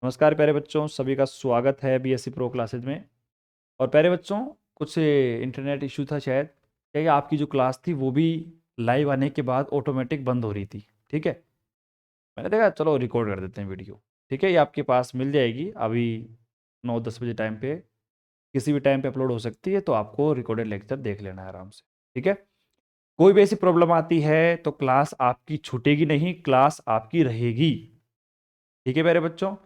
नमस्कार प्यारे बच्चों, सभी का स्वागत है बीएससी प्रो क्लासेज में। और प्यारे बच्चों, कुछ इंटरनेट इशू था शायद, क्या ये आपकी जो क्लास थी वो भी लाइव आने के बाद ऑटोमेटिक बंद हो रही थी। ठीक है, मैंने देखा चलो रिकॉर्ड कर देते हैं वीडियो। ठीक है, ये आपके पास मिल जाएगी अभी 9-10 बजे टाइम पे, किसी भी टाइम पे अपलोड हो सकती है, तो आपको रिकॉर्डेड लेक्चर देख लेना है आराम से। ठीक है, कोई भी ऐसी प्रॉब्लम आती है तो क्लास आपकी छूटेगी नहीं, क्लास आपकी रहेगी। ठीक है प्यारे बच्चों,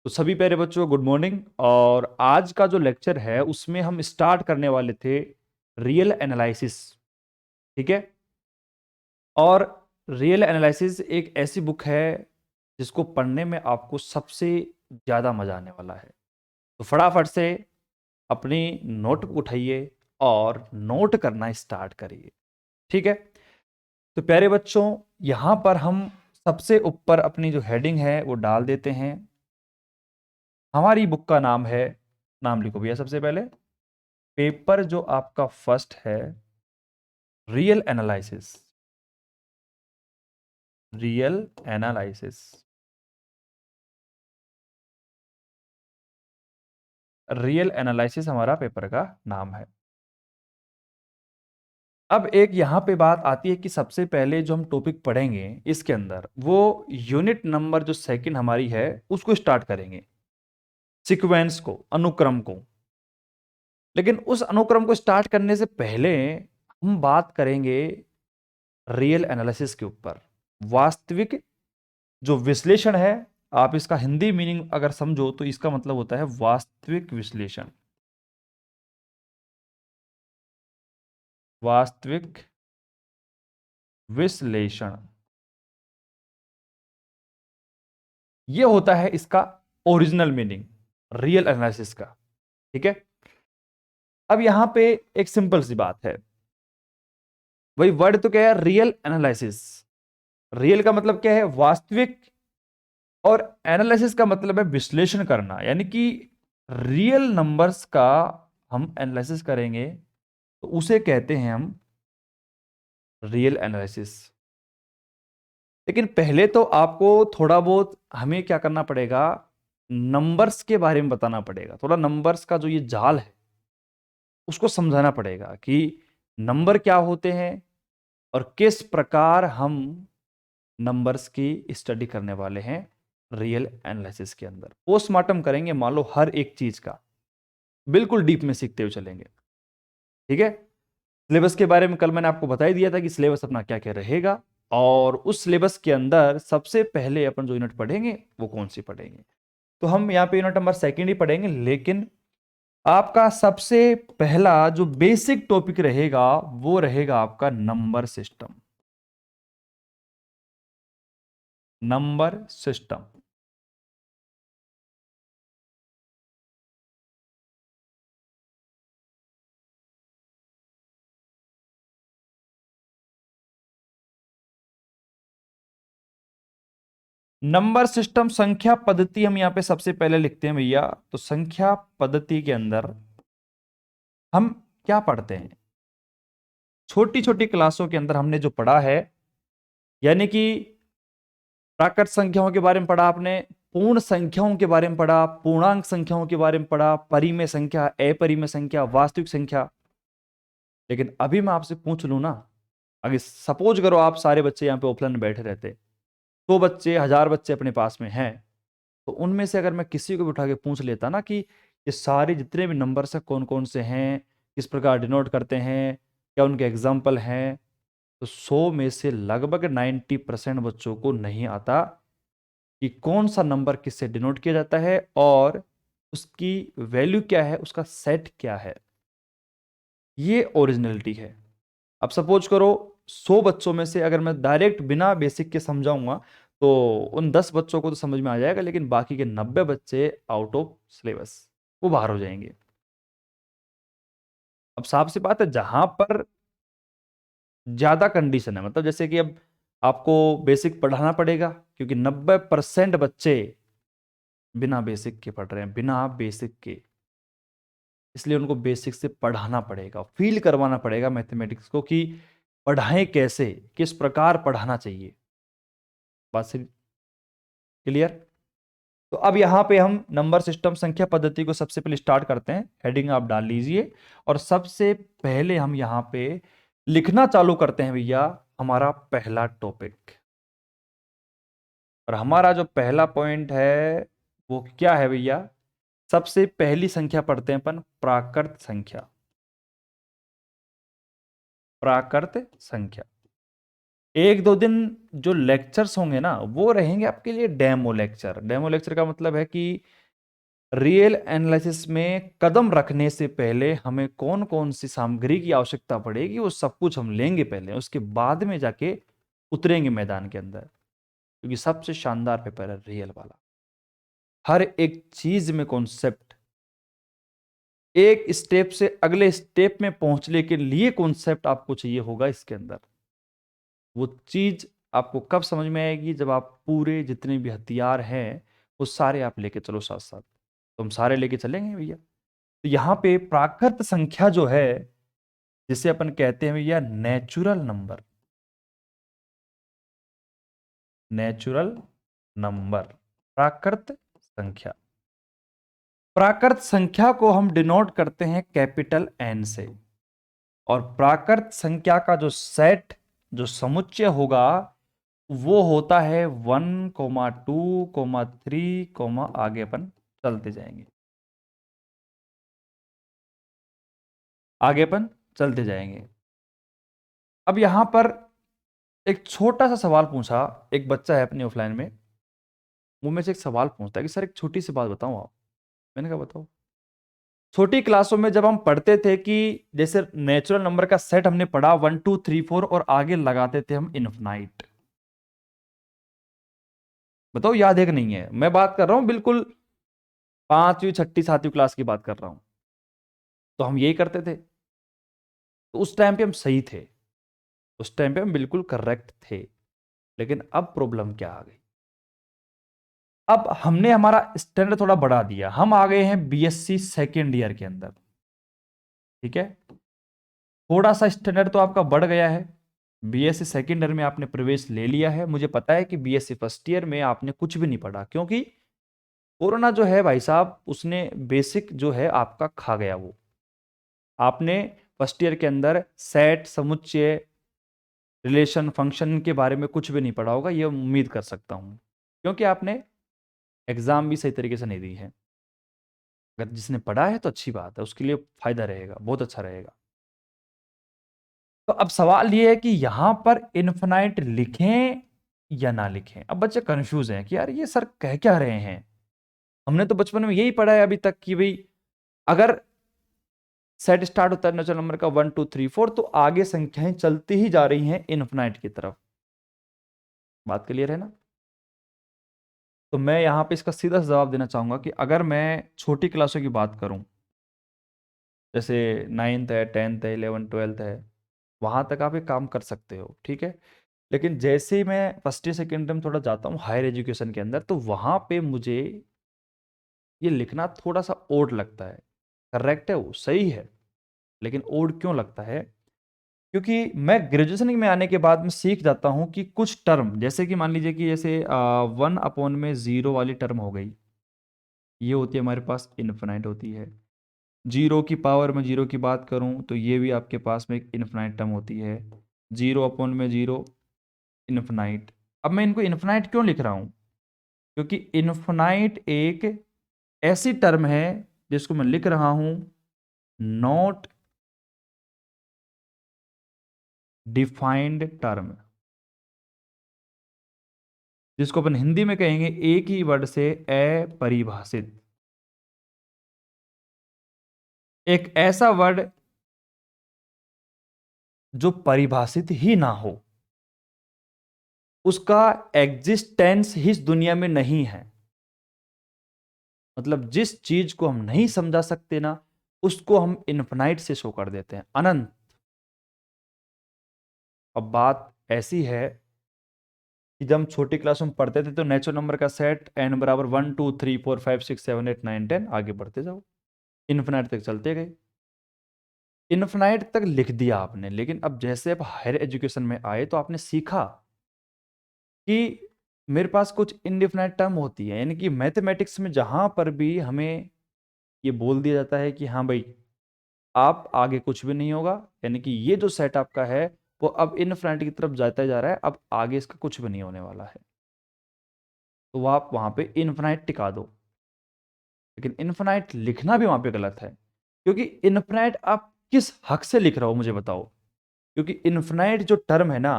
तो सभी प्यारे बच्चों को गुड मॉर्निंग। और आज का जो लेक्चर है उसमें हम स्टार्ट करने वाले थे रियल एनालिसिस। ठीक है, और रियल एनालिसिस एक ऐसी बुक है जिसको पढ़ने में आपको सबसे ज्यादा मजा आने वाला है। तो फटाफट से अपनी नोटबुक उठाइए और नोट करना स्टार्ट करिए। ठीक है, तो प्यारे बच्चों, यहां पर हम सबसे ऊपर अपनी जो हेडिंग है वो डाल देते हैं। हमारी बुक का नाम है, नाम लिखो भैया सबसे पहले, पेपर जो आपका फर्स्ट है, real analysis. Real analysis, real analysis हमारा पेपर का नाम है। अब एक यहां पे बात आती है कि सबसे पहले जो हम टॉपिक पढ़ेंगे इसके अंदर, वो यूनिट नंबर जो सेकंड हमारी है उसको स्टार्ट करेंगे, सीक्वेंस को, अनुक्रम को। लेकिन उस अनुक्रम को स्टार्ट करने से पहले हम बात करेंगे रियल एनालिसिस के ऊपर। वास्तविक जो विश्लेषण है, आप इसका हिंदी मीनिंग अगर समझो तो इसका मतलब होता है वास्तविक विश्लेषण। वास्तविक विश्लेषण, यह होता है इसका ओरिजिनल मीनिंग रियल एनालिसिस का। ठीक है, अब यहां पे एक सिंपल सी बात है, वही वर्ड तो क्या है, रियल एनालिसिस। रियल का मतलब क्या है, वास्तविक, और एनालिसिस का मतलब है विश्लेषण करना, यानी कि रियल नंबर्स का हम एनालिसिस करेंगे तो उसे कहते हैं हम रियल एनालिसिस। लेकिन पहले तो आपको थोड़ा बहुत हमें क्या करना पड़ेगा, नंबर्स के बारे में बताना पड़ेगा। थोड़ा नंबर्स का जो ये जाल है उसको समझाना पड़ेगा कि नंबर क्या होते हैं और किस प्रकार हम नंबर्स की स्टडी करने वाले हैं रियल एनालिसिस के अंदर। पोस्टमार्टम करेंगे मान लो हर एक चीज का, बिल्कुल डीप में सीखते हुए चलेंगे। ठीक है, सिलेबस के बारे में कल मैंने आपको बता ही दिया था कि सिलेबस अपना क्या क्या रहेगा, और उस सिलेबस के अंदर सबसे पहले अपन जो यूनिट पढ़ेंगे वो कौन सी पढ़ेंगे, तो हम यहाँ पे यूनिट नंबर सेकंड ही पढ़ेंगे। लेकिन आपका सबसे पहला जो बेसिक टॉपिक रहेगा वो रहेगा आपका number system. Number system, number system संख्या पद्धति हम यहां पे सबसे पहले लिखते हैं भैया। तो संख्या पद्धति के अंदर हम क्या पढ़ते हैं, छोटी छोटी क्लासों के अंदर हमने जो पढ़ा है, यानी कि प्राकृत संख्याओं के बारे में पढ़ा आपने, पूर्ण संख्याओं के बारे में पढ़ा, पूर्णांक संख्याओं के बारे में पढ़ा, परिमेय संख्या, अपरिमेय संख्या, वास्तविक संख्या। लेकिन अभी मैं आपसे पूछ लूं ना, अगर सपोज करो आप सारे बच्चे यहाँ पे ऑफलाइन में बैठे रहते, 100 बच्चे, 1000 बच्चे अपने पास में हैं, तो उनमें से अगर मैं किसी को भी उठा के पूछ लेता ना कि ये सारे जितने भी नंबर्स हैं कौन कौन से हैं, किस प्रकार डिनोट करते हैं, क्या उनके एग्जाम्पल हैं, तो 100 में से लगभग 90% बच्चों को नहीं आता कि कौन सा नंबर किससे डिनोट किया जाता है और उसकी वैल्यू क्या है, उसका सेट क्या है। ये ओरिजिनलिटी है। अब सपोज करो 100 बच्चों में से अगर मैं डायरेक्ट बिना बेसिक के समझाऊंगा तो उन 10 बच्चों को तो समझ में आ जाएगा, लेकिन बाकी के 90 बच्चे आउट ऑफ सिलेबस, वो बाहर हो जाएंगे। अब साफ सी बात है, जहां पर ज्यादा कंडीशन है, मतलब जैसे कि अब आपको बेसिक पढ़ाना पड़ेगा, क्योंकि 90% बच्चे बिना बेसिक के पढ़ रहे हैं, बिना बेसिक के, इसलिए उनको बेसिक से पढ़ाना पड़ेगा, फील करवाना पड़ेगा मैथमेटिक्स को कि पढ़ाएं कैसे, किस प्रकार पढ़ाना चाहिए। बात से क्लियर। तो अब यहाँ पे हम नंबर सिस्टम संख्या पद्धति को सबसे पहले स्टार्ट करते हैं। हेडिंग आप डाल लीजिए और सबसे पहले हम यहाँ पे लिखना चालू करते हैं भैया हमारा पहला टॉपिक। और हमारा जो पहला पॉइंट है वो क्या है भैया? सबसे पहली संख्या पढ़ते हैं अपन, प्राकृत संख्या। प्राकृत संख्या। एक दो दिन जो लेक्चर्स होंगे ना वो रहेंगे आपके लिए डेमो लेक्चर। डेमो लेक्चर का मतलब है कि रियल एनालिसिस में कदम रखने से पहले हमें कौन कौन सी सामग्री की आवश्यकता पड़ेगी वो सब कुछ हम लेंगे पहले, उसके बाद में जाके उतरेंगे मैदान के अंदर। क्योंकि सबसे शानदार पेपर है रियल वाला। हर एक चीज में कॉन्सेप्ट, एक स्टेप से अगले स्टेप में पहुंचने के लिए कॉन्सेप्ट आपको चाहिए होगा इसके अंदर। वो चीज आपको कब समझ में आएगी? जब आप पूरे जितने भी हथियार हैं वो सारे आप लेके चलो साथ साथ। तो हम सारे लेके चलेंगे भैया। तो यहां पे प्राकृत संख्या जो है जिसे अपन कहते हैं भैया नेचुरल नंबर। नेचुरल नंबर, प्राकृत संख्या। प्राकृत संख्या को हम डिनोट करते हैं कैपिटल एन से। और प्राकृत संख्या का जो सेट, जो समुच्चय होगा वो होता है 1,2,3, आगे अपन चलते जाएंगे। आगे अपन चलते जाएंगे। अब यहां पर एक छोटा सा सवाल पूछा, एक बच्चा है अपनी ऑफलाइन में, मुंह में से एक सवाल पूछता है कि सर एक छोटी सी बात बताओ आप। मैंने कहा बताओ। छोटी क्लासों में जब हम पढ़ते थे कि जैसे नेचुरल नंबर का सेट हमने पढ़ा 1, 2, 3, 4 और आगे लगाते थे हम इनफिनाइट। बताओ याद है कि नहीं है? मैं बात कर रहा हूं बिल्कुल 5वीं 6ठी 7वीं क्लास की बात कर रहा हूं। तो हम यही करते थे। तो उस टाइम पे हम सही थे, उस टाइम पे हम बिल्कुल करेक्ट थे। लेकिन अब प्रॉब्लम क्या आ गई? अब हमने हमारा स्टैंडर्ड थोड़ा बढ़ा दिया, हम आ गए हैं बीएससी सेकेंड ईयर के अंदर। ठीक है, थोड़ा सा स्टैंडर्ड तो आपका बढ़ गया है। बीएससी सेकेंड ईयर में आपने प्रवेश ले लिया है। मुझे पता है कि बीएससी फर्स्ट ईयर में आपने कुछ भी नहीं पढ़ा, क्योंकि कोरोना जो है भाई साहब उसने बेसिक जो है आपका खा गया। वो आपने फर्स्ट ईयर के अंदर सेट, समुच्चय, रिलेशन, फंक्शन के बारे में कुछ भी नहीं पढ़ा होगा, ये उम्मीद कर सकता हूं। क्योंकि आपने एग्जाम भी सही तरीके से नहीं दी है। अगर जिसने पढ़ा है तो अच्छी बात है, उसके लिए फायदा रहेगा, बहुत अच्छा रहेगा। तो अब सवाल ये है कि यहां पर इन्फिनाइट लिखें या ना लिखें। अब बच्चे कंफ्यूज हैं कि यार ये सर कह क्या रहे हैं। हमने तो बचपन में यही पढ़ा है अभी तक कि भाई अगर सेट स्टार्ट होता है नेचुरल नंबर का 1, 2, 3, 4 तो आगे संख्याएं चलती ही जा रही हैं इन्फिनाइट की तरफ। बात क्लियर है ना? तो मैं यहां पे इसका सीधा सा जवाब देना चाहूंगा कि अगर मैं छोटी क्लासों की बात करूं, जैसे 9th है, 10th है, 11th 12th है, वहां तक आप ये काम कर सकते हो, ठीक है। लेकिन जैसे ही मैं फर्स्ट ईयर सेकेंड में थोड़ा जाता हूँ हायर एजुकेशन के अंदर, तो वहां पे मुझे ये लिखना थोड़ा सा ओड लगता है। करेक्ट है, वो सही है, लेकिन ओड क्यों लगता है? क्योंकि मैं ग्रेजुएशन में आने के बाद में सीख जाता हूं कि कुछ टर्म, जैसे कि मान लीजिए कि जैसे 1/0 वाली टर्म हो गई, ये होती है हमारे पास इन्फिनाइट होती है। जीरो की पावर में जीरो की बात करूं तो ये भी आपके पास में एक इन्फिनाइट टर्म होती है। 0/0 इन्फिनाइट। अब मैं इनको इन्फिनाइट क्यों लिख रहा हूं? क्योंकि इन्फिनाइट एक ऐसी टर्म है जिसको मैं लिख रहा हूं नॉट डिफाइंड टर्म, जिसको अपन हिंदी में कहेंगे एक ही वर्ड से अपरिभाषित। एक ऐसा वर्ड जो परिभाषित ही ना हो, उसका एग्जिस्टेंस ही इस दुनिया में नहीं है। मतलब जिस चीज को हम नहीं समझा सकते ना, उसको हम इन्फिनाइट से शो कर देते हैं, अनंत। अब बात ऐसी है कि जब हम छोटी क्लास में पढ़ते थे तो नेचुरल नंबर का सेट n बराबर 1, 2, 3, 4, 5, 6, 7, 8, 9, 10 आगे बढ़ते जाओ, इन्फिनाइट तक चलते गए। इन्फिनाइट तक लिख दिया आपने, लेकिन अब जैसे आप हायर एजुकेशन में आए तो आपने सीखा कि मेरे पास कुछ इनडिफिनाइट टर्म होती है, यानी कि मैथमेटिक्स में जहां पर भी हमें ये बोल दिया जाता है कि हाँ भाई आप आगे कुछ भी नहीं होगा, यानी कि ये जो सेट आपका है वो अब इनफिनिटी की तरफ जाता जा रहा है, अब आगे इसका कुछ भी नहीं होने वाला है, तो आप वहां पे इनफिनाइट टिका दो। लेकिन इनफिनाइट लिखना भी वहां पे गलत है, क्योंकि इनफिनाइट आप किस हक से लिख रहे हो मुझे बताओ। क्योंकि इनफिनाइट जो टर्म है ना,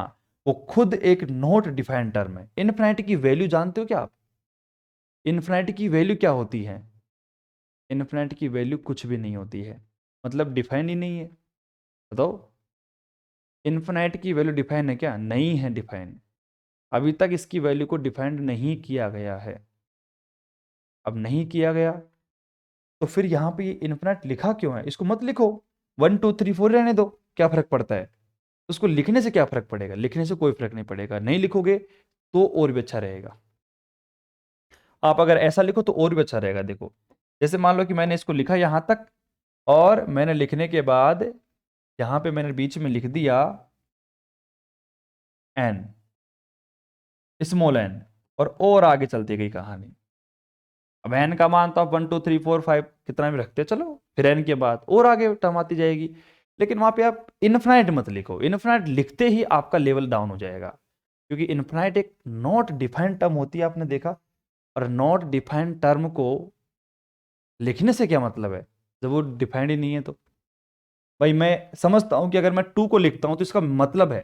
वो खुद एक नॉट डिफाइंड टर्म है। इनफिनाइट की वैल्यू जानते हो क्या आप? इनफिनाइट की वैल्यू क्या होती है? इनफिनाइट की वैल्यू कुछ भी नहीं होती है, मतलब डिफाइन ही नहीं है। बताओ, इनफिनाइट की वैल्यू डिफाइन है क्या? नहीं है डिफाइन। अभी तक इसकी वैल्यू को डिफाइंड नहीं किया गया है। अब नहीं किया गया तो फिर यहां पे ये इनफिनाइट लिखा क्यों है? इसको मत लिखो, 1 2 3 4 रहने दो, क्या फर्क पड़ता है? उसको लिखने से क्या फर्क पड़ेगा? लिखने से कोई फर्क नहीं पड़ेगा, नहीं लिखोगे तो और भी अच्छा रहेगा। आप अगर ऐसा लिखो तो और भी अच्छा रहेगा। देखो, जैसे मान लो कि मैंने इसको लिखा यहां तक, और मैंने लिखने के बाद यहां पे मैंने बीच में लिख दिया एन, स्मॉल एन, और आगे चलती गई कहानी। अब एन का मान तो आप 1 2 3 4 5 कितना भी रखते हो, चलो फिर एन के बाद और आगे टर्म आती जाएगी। लेकिन वहां पे आप इनफिनाइट मत लिखो, इनफिनाइट लिखते ही आपका लेवल डाउन हो जाएगा, क्योंकि इनफिनाइट एक नॉट डिफाइंड टर्म होती है, आपने देखा। और नॉट डिफाइंड टर्म को लिखने से क्या मतलब है जब वो डिफाइंड ही नहीं है? तो भाई मैं समझता हूं कि अगर मैं 2 को लिखता हूं तो इसका मतलब है,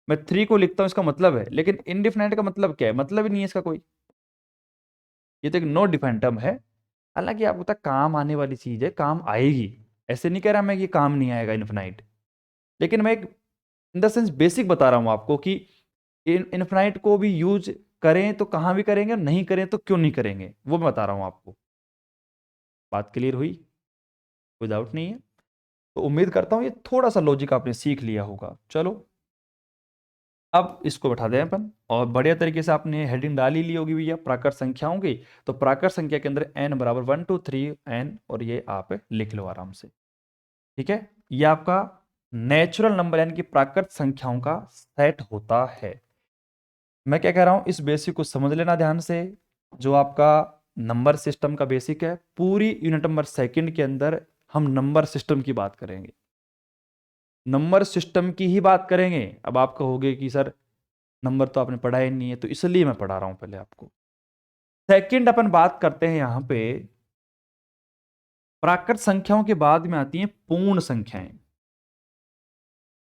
मैं 3 को लिखता हूं इसका मतलब है, लेकिन इनडिफिनाइट का मतलब क्या है? मतलब ही नहीं है इसका कोई। ये तो एक नॉट डिफाइंड टर्म है। हालांकि आपको तक काम आने वाली चीज है, काम आएगी, ऐसे नहीं कह रहा मैं कि काम नहीं आएगा इन्फिनाइट। लेकिन मैं एक इन द सेंस बेसिक बता रहा हूं आपको कि इन्फिनाइट को भी यूज करें तो कहां भी करेंगे, और नहीं करें तो क्यों नहीं करेंगे, वो मैं बता रहा हूं आपको। बात क्लियर हुई? कोई डाउट नहीं है? तो उम्मीद करता हूं ये थोड़ा सा लॉजिक आपने सीख लिया होगा। चलो, अब इसको बैठा दें अपन, और बढ़िया तरीके से आपने हेडिंग डाल ही ली होगी भैया प्राकृत संख्याओं की। तो प्राकृत संख्या के अंदर n बराबर 1 2 3 n, और ये आप लिख लो आराम से। ठीक है, ये आपका नेचुरल नंबर यानी कि प्राकृत संख्याओं का सेट होता है। मैं क्या कह रहा हूं, इस बेसिक को समझ लेना ध्यान से। जो आपका नंबर सिस्टम का बेसिक है, पूरी यूनिट नंबर सेकंड के अंदर हम नंबर सिस्टम की बात करेंगे, नंबर सिस्टम की ही बात करेंगे। अब आप कहोगे कि सर नंबर तो आपने पढ़ा ही नहीं है, तो इसलिए मैं पढ़ा रहा हूं पहले आपको। सेकंड अपन बात करते हैं यहां पे, प्राकृत संख्याओं के बाद में आती हैं पूर्ण संख्याएं।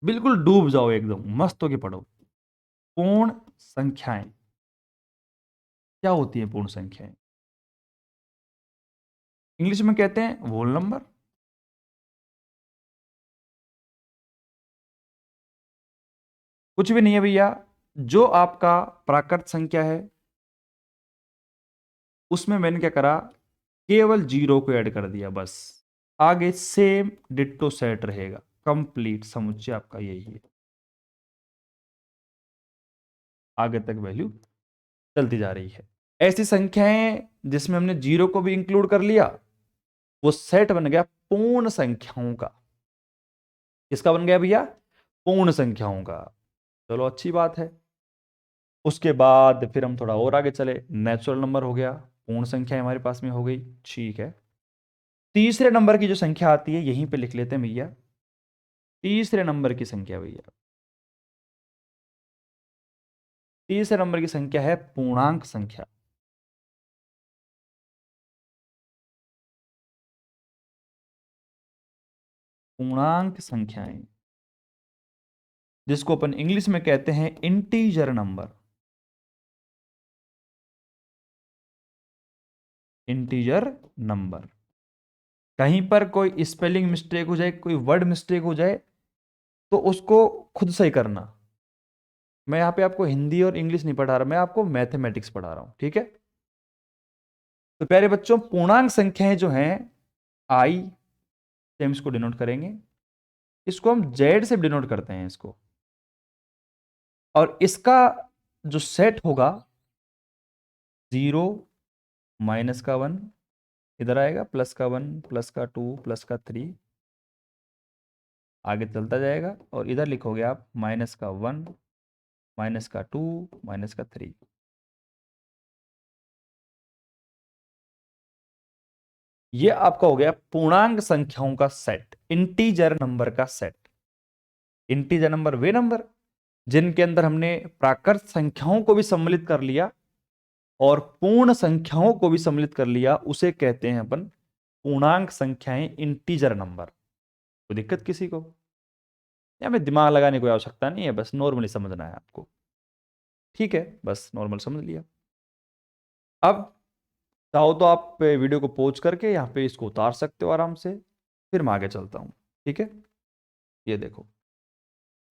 बिल्कुल डूब जाओ, एकदम मस्त होके पढ़ो। पूर्ण संख्याएं क्या होती है? पूर्ण संख्याएं इंग्लिश में कहते हैं होल नंबर। कुछ भी नहीं है भैया, जो आपका प्राकृत संख्या है उसमें मैंने क्या करा, केवल जीरो को ऐड कर दिया बस। आगे सेम डिट्टो सेट रहेगा, कंप्लीट समुच्चय आपका यही है। आगे तक वैल्यू चलती जा रही है। ऐसी संख्याएं जिसमें हमने जीरो को भी इंक्लूड कर लिया, वो सेट बन गया पूर्ण संख्याओं का। किसका बन गया भैया? पूर्ण संख्याओं का। चलो अच्छी बात है। उसके बाद फिर हम थोड़ा और आगे चले, नेचुरल नंबर हो गया, पूर्ण संख्या हमारे पास में हो गई, ठीक है। तीसरे नंबर की जो संख्या आती है यहीं पे लिख लेते हैं भैया। तीसरे नंबर की संख्या भैया, तीसरे नंबर की संख्या है पूर्णांक संख्या। पूर्णांक संख्याएं, जिसको अपन इंग्लिश में कहते हैं इंटीजर नंबर। इंटीजर नंबर, कहीं पर कोई स्पेलिंग मिस्टेक हो जाए, कोई वर्ड मिस्टेक हो जाए, तो उसको खुद सही करना। मैं यहां पे आपको हिंदी और इंग्लिश नहीं पढ़ा रहा, मैं आपको मैथमेटिक्स पढ़ा रहा हूं, ठीक है। तो प्यारे बच्चों, पूर्णांक संख्याएं जो हैं, आई से हम इसको डिनोट करेंगे, इसको हम जेड से डिनोट करते हैं इसको। और इसका जो सेट होगा, 0 -1, इधर आएगा +1 +2 +3, आगे चलता जाएगा, और इधर लिखोगे आप -1 -2 -3। ये आपका हो गया पूर्णांक संख्याओं का सेट, इंटीजर नंबर का सेट। इंटीजर नंबर वे नंबर जिनके अंदर हमने प्राकृत संख्याओं को भी सम्मिलित कर लिया और पूर्ण संख्याओं को भी सम्मिलित कर लिया, उसे कहते हैं अपन पूर्णांक संख्याएं, इंटीजर नंबर। कोई दिक्कत किसी को? या में दिमाग लगाने की कोई आवश्यकता नहीं है, बस नॉर्मली समझना है आपको। ठीक है, बस नॉर्मल समझ लिया। अब चाहो तो आप वीडियो को पॉज करके यहाँ पे इसको उतार सकते हो आराम से, फिर मैं आगे चलता हूँ। ठीक है, ये देखो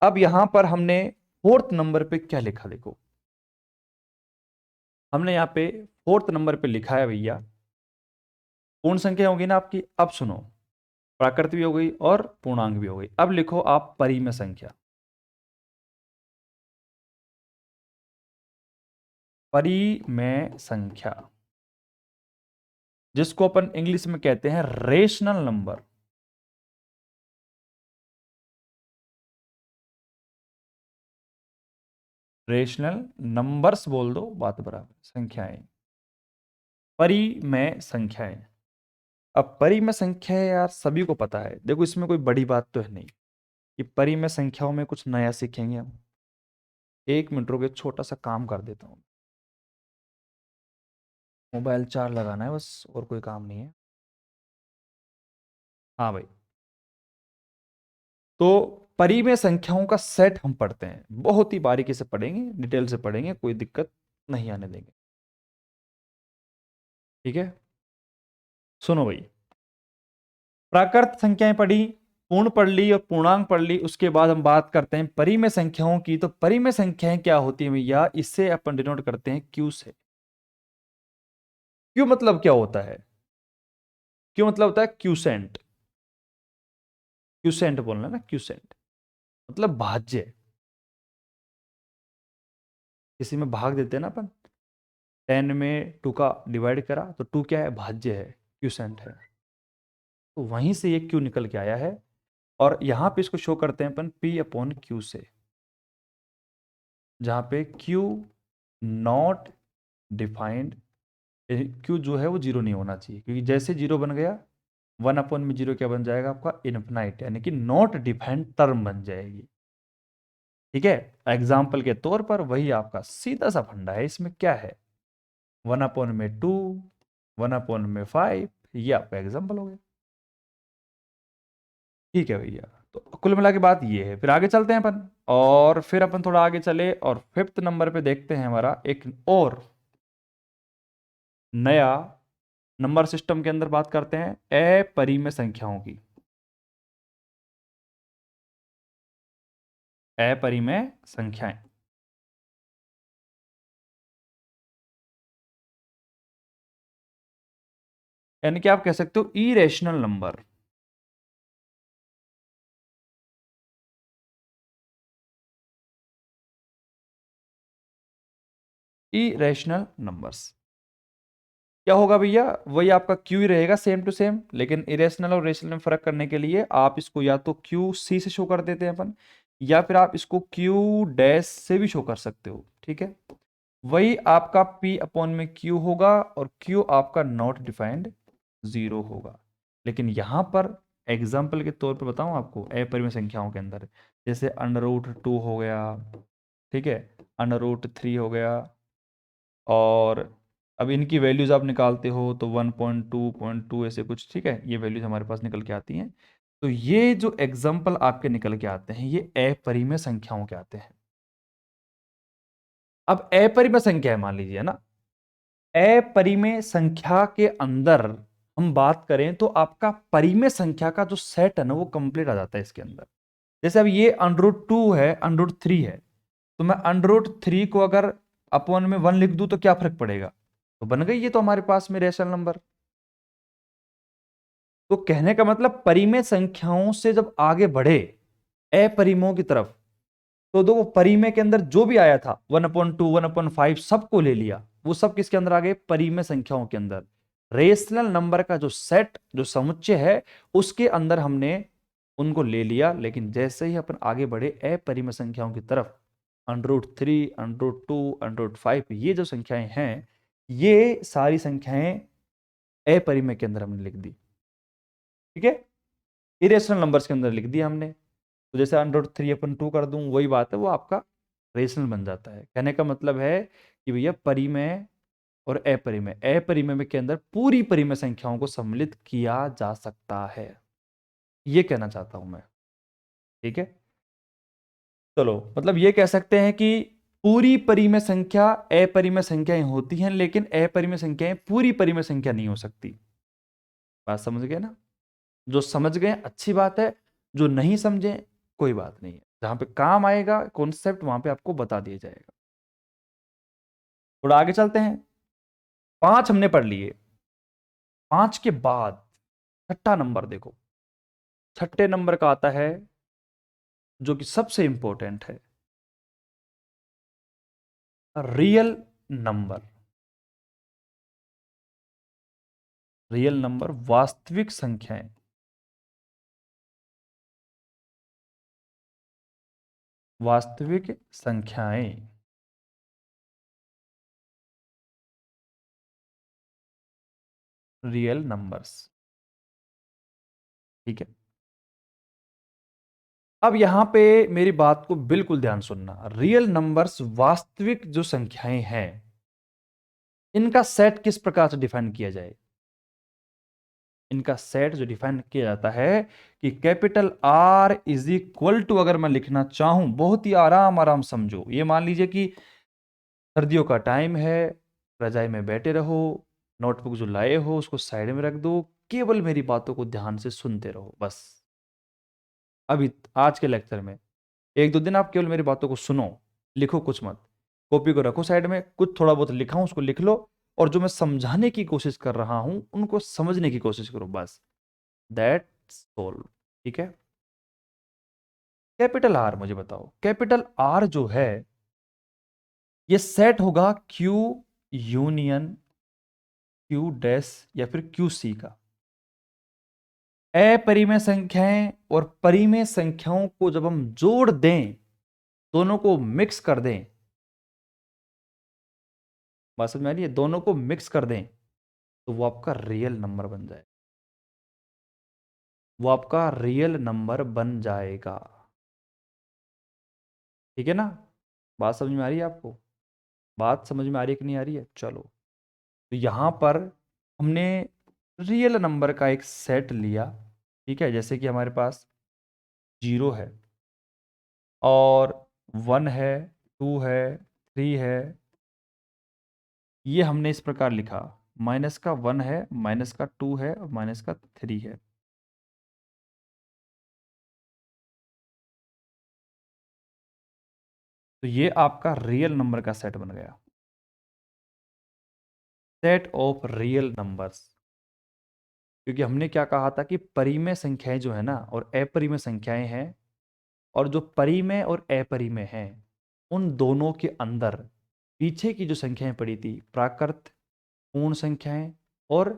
अब यहां पर हमने फोर्थ नंबर पे क्या लिखा, देखो हमने यहाँ पे फोर्थ नंबर पे लिखा है भैया, पूर्ण संख्या होगी ना आपकी। अब सुनो, प्राकृत भी हो गई और पूर्णांक भी हो गई। अब लिखो आप परिमेय संख्या। परिमेय संख्या जिसको अपन इंग्लिश में कहते हैं रेशनल नंबर। रेशनल नंबर्स बोल दो, बात बराबर, संख्याएं, परिमेय संख्याएं। अब परिमेय संख्या यार सभी को पता है, देखो इसमें कोई बड़ी बात तो है नहीं कि परिमेय संख्याओं में कुछ नया सीखेंगे हम। एक मिनट रुके, छोटा सा काम कर देता हूं, मोबाइल चार्ज लगाना है बस, और कोई काम नहीं है। हाँ भाई, तो परिमेय संख्याओं का सेट हम पढ़ते हैं, बहुत ही बारीकी से पढ़ेंगे, डिटेल से पढ़ेंगे, कोई दिक्कत नहीं आने देंगे। ठीक है, सुनो भाई, प्राकृत संख्याएं पढ़ी, पूर्ण पढ़ ली और पूर्णांक पढ़ ली, उसके बाद हम बात करते हैं परिमेय संख्याओं की। तो परिमेय संख्याएं क्या होती है भैया, इससे अपन डिनोट करते हैं क्यू से। क्यू मतलब क्या होता है? क्यू मतलब होता है क्यूसेंट। क्यूसेंट बोलना ना, क्यूसेंट मतलब भाज्य। किसी में भाग देते हैं ना अपन, 10 में 2 का डिवाइड करा तो 2 क्या है, भाज्य है, क्यूसेंट है। तो वहीं से ये क्यू निकल के आया है, और यहां पे इसको शो करते हैं अपन पी अपॉन क्यू से, जहां पे क्यू नॉट डिफाइंड। क्यू जो है वो जीरो नहीं होना चाहिए, क्योंकि जैसे जीरो बन गया 1 अपॉन में जीरो क्या बन जाएगा आपका, इनफिनाइट, यानी कि नॉट डिफाइंड टर्म बन जाएगी। ठीक है, एग्जाम्पल के तौर पर वही आपका सीधा सा फंडा है, इसमें क्या है, 1 अपॉन में 2, 1 अपॉन में 5, ये आपका एग्जाम्पल हो गया। ठीक है भैया, तो कुल मिला के बात ये है। फिर आगे चलते हैं अपन, और फिर अपन थोड़ा आगे चले और फिफ्थ नंबर पे देखते हैं हमारा एक और नया नंबर सिस्टम के अंदर बात करते हैं अपरिमेय संख्याओं की। अपरिमेय संख्याएं यानी कि आप कह सकते हो इरेशनल नंबर। इरेशनल नंबर्स क्या होगा भैया, वही आपका क्यू ही रहेगा सेम टू सेम, लेकिन इरेशनल और रेशनल में फर्क करने के लिए आप इसको या तो क्यू सी से शो कर देते हैं अपन, या फिर आप इसको क्यू डैश से भी शो कर सकते हो। ठीक है, वही आपका P अपॉन में Q होगा, और Q आपका नॉट डिफाइंड जीरो होगा। लेकिन यहां पर एग्जाम्पल के तौर पर बताऊं आपको, अपरिमेय संख्याओं के अंदर जैसे अंडर रूट 2 हो गया, ठीक है, अंडर रूट 3 हो गया, और अब इनकी वैल्यूज आप निकालते हो तो 1.2.2 ऐसे कुछ, ठीक है, ये वैल्यूज हमारे पास निकल के आती हैं। तो ये जो एग्जाम्पल आपके निकल के आते हैं ये अपरिमेय संख्याओं के आते हैं। अब अपरिमेय संख्या है मान लीजिए ना, अपरिमेय संख्या के अंदर हम बात करें तो आपका परिमेय संख्या का जो सेट है ना वो कंप्लीट आ जाता है इसके अंदर। जैसे अब ये अंडर रूट 2 है, अंडर रूट 3 है, तो मैं अंडर रूट 3 को अगर अपॉन में 1 लिख दूं तो क्या फर्क पड़ेगा, तो बन गई ये तो हमारे पास में रेशनल नंबर। तो कहने का मतलब परिमेय संख्याओं से जब आगे बढ़े अपरिमेयों की तरफ, तो दो परिमेय के अंदर जो भी आया था 1/2 1/5 सबको ले लिया, वो सब किसके अंदर आ गए, परिमेय संख्याओं के अंदर। रेशनल नंबर का जो सेट, जो समुच्चय है, उसके अंदर हमने उनको ले लिया। लेकिन जैसे ही अपन आगे बढ़े अपरिमेय संख्याओं की तरफ, under root 3, under root 2, under root 5, ये जो संख्याएं हैं, ये सारी संख्याएं अपरिमेय के अंदर हमने लिख दी, ठीक है, इरेशनल नंबर्स के अंदर लिख दिया हमने। तो जैसे √3/2 कर दूं, वही बात है, वो आपका रेशनल बन जाता है। कहने का मतलब है कि भैया परिमेय और अपरिमेय, अपरिमेय में के अंदर पूरी परिमेय संख्याओं को सम्मिलित किया जा सकता है, ये कहना चाहता हूं मैं, ठीक है। चलो, मतलब ये कह सकते हैं कि पूरी परिमेय संख्या अपरिमेय संख्याएं होती हैं, लेकिन अपरिमेय संख्याएं पूरी परिमेय संख्या नहीं हो सकती। बात समझ गए ना? जो समझ गए अच्छी बात है, जो नहीं समझे कोई बात नहीं है, जहां पे काम आएगा कॉन्सेप्ट वहां पे आपको बता दिया जाएगा। थोड़ा आगे चलते हैं। 5 हमने पढ़ लिए। 5 के बाद छठा नंबर देखो, छठे नंबर का आता है जो कि सबसे इंपॉर्टेंट है, रियल नंबर। रियल नंबर वास्तविक संख्याएं, वास्तविक संख्याएं, रियल नंबर्स, ठीक है। अब यहां पे मेरी बात को बिल्कुल ध्यान सुनना। रियल नंबर्स वास्तविक जो संख्याएं हैं, इनका सेट किस प्रकार से डिफाइन किया जाए? इनका सेट जो डिफाइन किया जाता है कि capital R is equal to, अगर मैं लिखना चाहूं, बहुत ही आराम आराम समझो, ये मान लीजिए कि सर्दियों का टाइम है, रजाई में बैठे रहो, नोटबुक जो लाए हो उसको साइड में रख दो, केवल मेरी बातों को ध्यान से सुनते रहो बस। अभी आज के लेक्चर में 1-2 दिन आप केवल मेरी बातों को सुनो, लिखो कुछ मत, कॉपी को रखो साइड में, कुछ थोड़ा बहुत लिखा हूं उसको लिख लो, और जो मैं समझाने की कोशिश कर रहा हूं उनको समझने की कोशिश करो बस। दैट्स ऑल, ठीक है। कैपिटल आर, मुझे बताओ कैपिटल आर जो है ये सेट होगा क्यू यूनियन क्यू डैश या फिर क्यू सी का। अपरिमेय संख्याएं और परिमेय संख्याओं को जब हम जोड़ दें, दोनों को मिक्स कर दें, बात समझ में आ रही है, दोनों को मिक्स कर दें, तो वो आपका रियल नंबर बन जाए, वो आपका रियल नंबर बन जाएगा, ठीक है ना? बात समझ में आ रही है आपको? बात समझ में आ रही है कि नहीं आ रही है? चलो, तो यहां पर हमने रियल नंबर का एक सेट लिया, ठीक है, जैसे कि हमारे पास 0 है और 1 है, 2 है, 3 है, ये हमने इस प्रकार लिखा, माइनस का 1 है, माइनस का 2 है और माइनस का 3 है। तो ये आपका रियल नंबर का सेट बन गया, सेट ऑफ रियल नंबर्स। क्योंकि हमने क्या कहा था कि परिमेय संख्याएं जो है ना और अपरिमेय संख्याएं हैं, और जो परिमेय और अपरिमेय हैं उन दोनों के अंदर पीछे की जो संख्याएं पड़ी थी, प्राकृत, पूर्ण संख्याएं और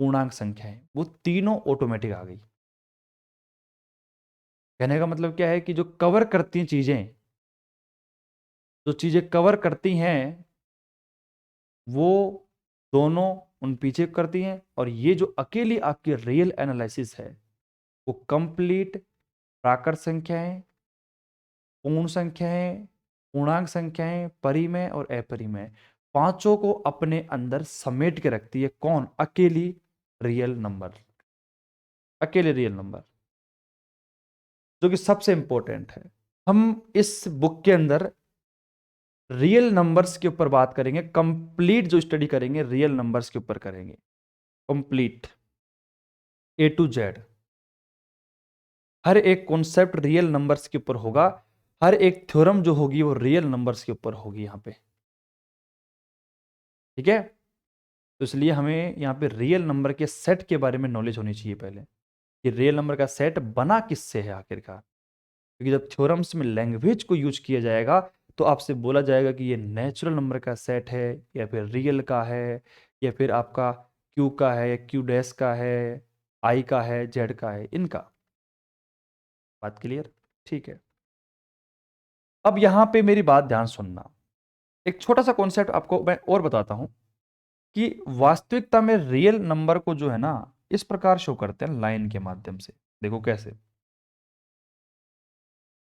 पूर्णांक संख्याएं, वो तीनों ऑटोमेटिक आ गई। कहने का मतलब क्या है कि जो कवर करती हैं चीजें, जो चीजें कवर करती हैं वो दोनों उन पीछे करती हैं, और ये जो अकेली आपकी रियल एनालिसिस है वो कंप्लीट प्राकृत संख्याएं, पूर्ण संख्याएं, पूर्णांक संख्याएं, परिमेय और अपरिमेय, पांचों को अपने अंदर समेट के रखती है। कौन? अकेली रियल नंबर, अकेले रियल नंबर, जो कि सबसे इंपॉर्टेंट है। हम इस बुक के अंदर रियल नंबर्स के ऊपर बात करेंगे, कंप्लीट जो स्टडी करेंगे रियल नंबर्स के ऊपर करेंगे, कंप्लीट A to Z। हर एक कॉन्सेप्ट रियल नंबर्स के ऊपर होगा, हर एक थ्योरम जो होगी वो रियल नंबर्स के ऊपर होगी यहां पे, ठीक है। तो इसलिए हमें यहाँ पे रियल नंबर के सेट के बारे में नॉलेज होनी चाहिए पहले, कि रियल नंबर का सेट बना किससे है आखिरकार। क्योंकि जब थ्योरम्स में लैंग्वेज को यूज किया जाएगा तो आपसे बोला जाएगा कि ये नेचुरल नंबर का सेट है या फिर रियल का है, या फिर आपका क्यू का है या क्यू डैश का है, आई का है, जेड का है, इनका। बात क्लियर? ठीक है। अब यहां पे मेरी बात ध्यान सुनना, एक छोटा सा कॉन्सेप्ट आपको मैं और बताता हूं। कि वास्तविकता में रियल नंबर को जो है ना इस प्रकार शो करते हैं लाइन के माध्यम से। देखो कैसे,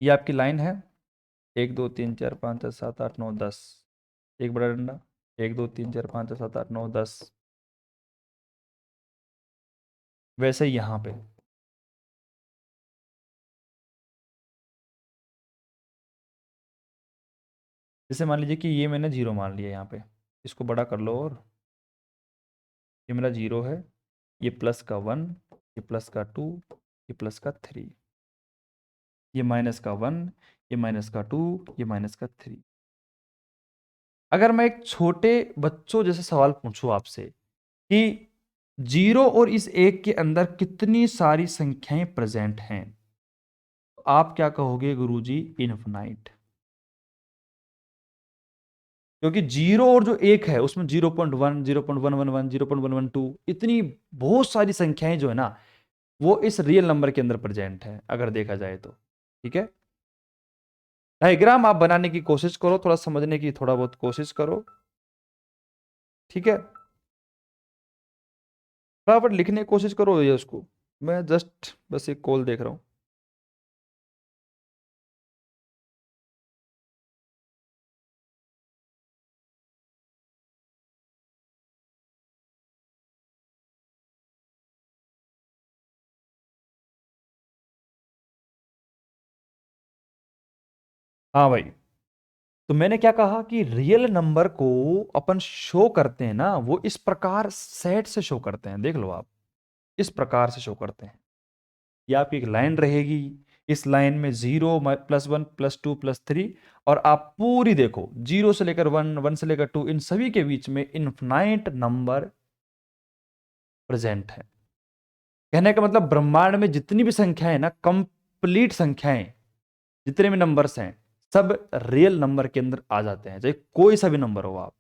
ये आपकी लाइन है, 1 2 3 4 5 6 7 8 9 10, एक बड़ा डंडा, 1 2 3 4 5 6 7 8 9 10। वैसे ही यहां पे जैसे मान लीजिए कि ये मैंने जीरो मान लिया यहाँ पे, इसको बड़ा कर लो, और ये मेरा जीरो है, ये प्लस का 1, ये प्लस का 2, ये प्लस का 3, ये माइनस का 1, ये माइनस का 2, ये माइनस का 3। अगर मैं एक छोटे बच्चों जैसे सवाल पूछूं आपसे कि जीरो और इस एक के अंदर कितनी सारी संख्याएं प्रेजेंट हैं, तो आप क्या कहोगे गुरुजी? इनफिनाइट। क्योंकि जीरो और जो एक है उसमें 0.1, 0.111, 0.112, इतनी बहुत सारी संख्याएं जो है ना वो इस रियल नंबर के अंदर प्रेजेंट है अगर देखा जाए तो। ठीक है, डायग्राम आप बनाने की कोशिश करो, थोड़ा समझने की थोड़ा बहुत कोशिश करो। ठीक है, फटाफट लिखने की कोशिश करो ये उसको। मैं जस्ट बस एक कॉल देख रहा हूं। हाँ भाई, तो मैंने क्या कहा कि रियल नंबर को अपन शो करते हैं ना वो इस प्रकार सेट से शो करते हैं। देख लो आप, इस प्रकार से शो करते हैं। ये आपकी एक लाइन रहेगी, इस लाइन में 0 +1 +2 +3, और आप पूरी देखो 0 से लेकर 1, 1 से लेकर 2, इन सभी के बीच में इनफिनाइट नंबर प्रेजेंट है। कहने का मतलब ब्रह्मांड में जितनी भी संख्याएं ना, कंप्लीट संख्याएं, जितने भी नंबर्स हैं, सब रियल नंबर के अंदर आ जाते हैं। चाहे कोई सा भी नंबर हो, आप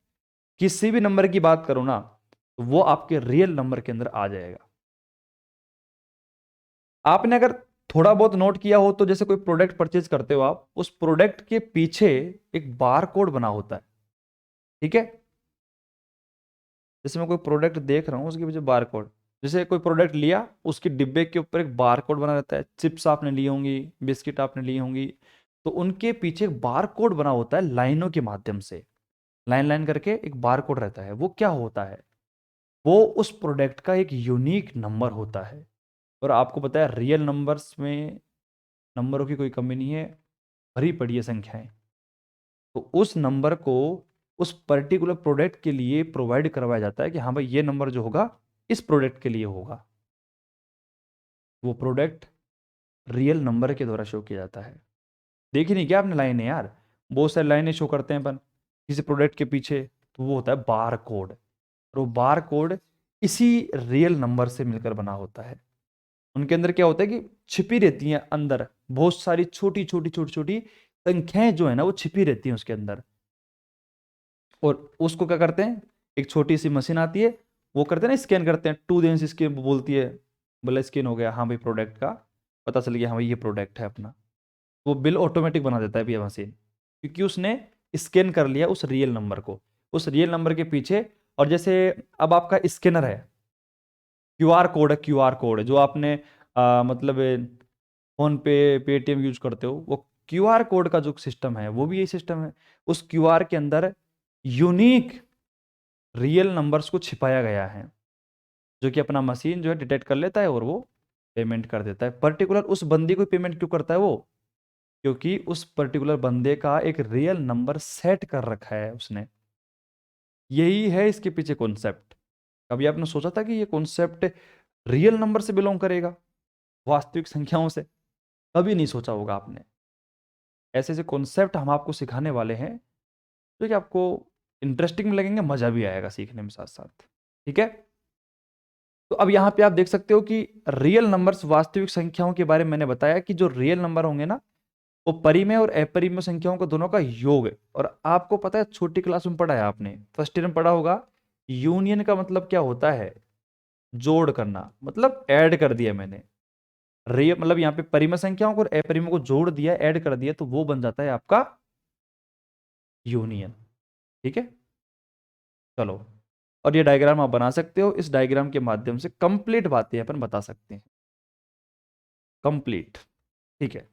किसी भी नंबर की बात करो ना तो वो आपके रियल नंबर के अंदर आ जाएगा। आपने अगर थोड़ा बहुत नोट किया हो तो जैसे कोई प्रोडक्ट परचेज करते हो आप, उस प्रोडक्ट के पीछे एक बार कोड बना होता है। ठीक है, जैसे मैं कोई प्रोडक्ट देख रहा हूं उसके पीछे बार कोड, जैसे कोई प्रोडक्ट लिया उसके डिब्बे के ऊपर एक बार कोड बना रहता है। चिप्स आपने ली होंगी, बिस्किट आपने ली होंगी, तो उनके पीछे एक बार कोड बना होता है लाइनों के माध्यम से। लाइन लाइन करके एक बार कोड रहता है। वो क्या होता है? वो उस प्रोडक्ट का एक यूनिक नंबर होता है। और आपको पता है रियल नंबर्स में नंबरों की कोई कमी नहीं है, भरी पड़ी है संख्याएं। तो उस नंबर को उस पर्टिकुलर प्रोडक्ट के लिए प्रोवाइड करवाया जाता है कि हाँ भाई ये नंबर जो होगा इस प्रोडक्ट के लिए होगा। वो प्रोडक्ट रियल नंबर के द्वारा शो किया जाता है। देखी नहीं क्या आपने लाइनें यार? बहुत सारी लाइनें शो करते हैं अपन किसी प्रोडक्ट के पीछे, तो वो होता है बार कोड। और वो बार कोड इसी रियल नंबर से मिलकर बना होता है। उनके अंदर क्या होता है कि छिपी रहती हैं अंदर बहुत सारी छोटी छोटी छोटी छोटी संख्याएं जो है ना वो छिपी रहती हैं उसके अंदर। और उसको क्या करते हैं, एक छोटी सी मशीन आती है, वो करते हैं ना, स्कैन करते हैं, 2 दिन स्कैन बोलती है, बोला स्कैन हो गया, हाँ भाई प्रोडक्ट का पता चल गया, हाँ भाई ये प्रोडक्ट है अपना। वो बिल ऑटोमेटिक बना देता है भैया मशीन, क्योंकि उसने स्कैन कर लिया उस रियल नंबर को, उस रियल नंबर के पीछे। और जैसे अब आपका स्कैनर है, क्यूआर कोड है, क्यूआर कोड है जो आपने मतलब फोन पे, पेटीएम यूज करते हो, वो क्यूआर कोड का जो सिस्टम है वो भी यही सिस्टम है। उस क्यूआर के अंदर यूनिक रियल नंबर्स को छिपाया गया है, जो कि अपना मशीन जो है डिटेक्ट कर लेता है और वो पेमेंट कर देता है। पर्टिकुलर उस बंदे को पेमेंट क्यों करता है वो? क्योंकि उस पर्टिकुलर बंदे का एक रियल नंबर सेट कर रखा है उसने। यही है इसके पीछे कॉन्सेप्ट। कभी आपने सोचा था कि ये कॉन्सेप्ट रियल नंबर से बिलोंग करेगा, वास्तविक संख्याओं से? कभी नहीं सोचा होगा आपने। ऐसे ऐसे कॉन्सेप्ट हम आपको सिखाने वाले हैं जो कि आपको इंटरेस्टिंग लगेंगे, मजा भी आएगा सीखने में साथ साथ। ठीक है, तो अब यहां पे आप देख सकते हो कि रियल नंबर्स, वास्तविक संख्याओं के बारे में मैंने बताया कि जो रियल नंबर होंगे ना वो परिमेय और अपरिमेय संख्याओं का दोनों का योग है। और आपको पता है छोटी क्लास में पढ़ा है आपने, फर्स्ट ईयर में पढ़ा होगा, यूनियन का मतलब क्या होता है? जोड़ करना, मतलब ऐड कर दिया मैंने। रियल मतलब यहाँ पे परिमेय संख्याओं को और अपरिमेय को जोड़ दिया, ऐड कर दिया, तो वो बन जाता है आपका यूनियन। ठीक है, चलो और ये डायग्राम आप बना सकते हो। इस डायग्राम के माध्यम से कंप्लीट बातें अपन बता सकते हैं, कंप्लीट। ठीक है।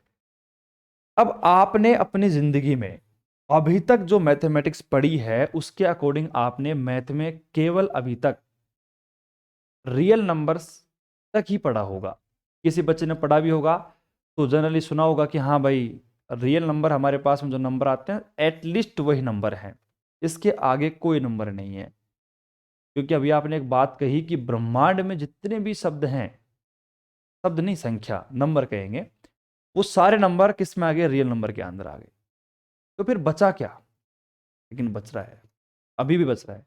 अब आपने अपनी जिंदगी में अभी तक जो मैथमेटिक्स पढ़ी है उसके अकॉर्डिंग आपने मैथ में केवल अभी तक रियल नंबर्स तक ही पढ़ा होगा। किसी बच्चे ने पढ़ा भी होगा तो जनरली सुना होगा कि हाँ भाई, रियल नंबर हमारे पास में जो नंबर आते हैं एटलीस्ट वही नंबर हैं, इसके आगे कोई नंबर नहीं है। क्योंकि अभी आपने एक बात कही कि ब्रह्मांड में जितने भी शब्द हैं, शब्द नहीं संख्या, नंबर कहेंगे, वो सारे नंबर किस में आ गए? रियल नंबर के अंदर आ गए। तो फिर बचा क्या? लेकिन बच रहा है, अभी भी बच रहा है।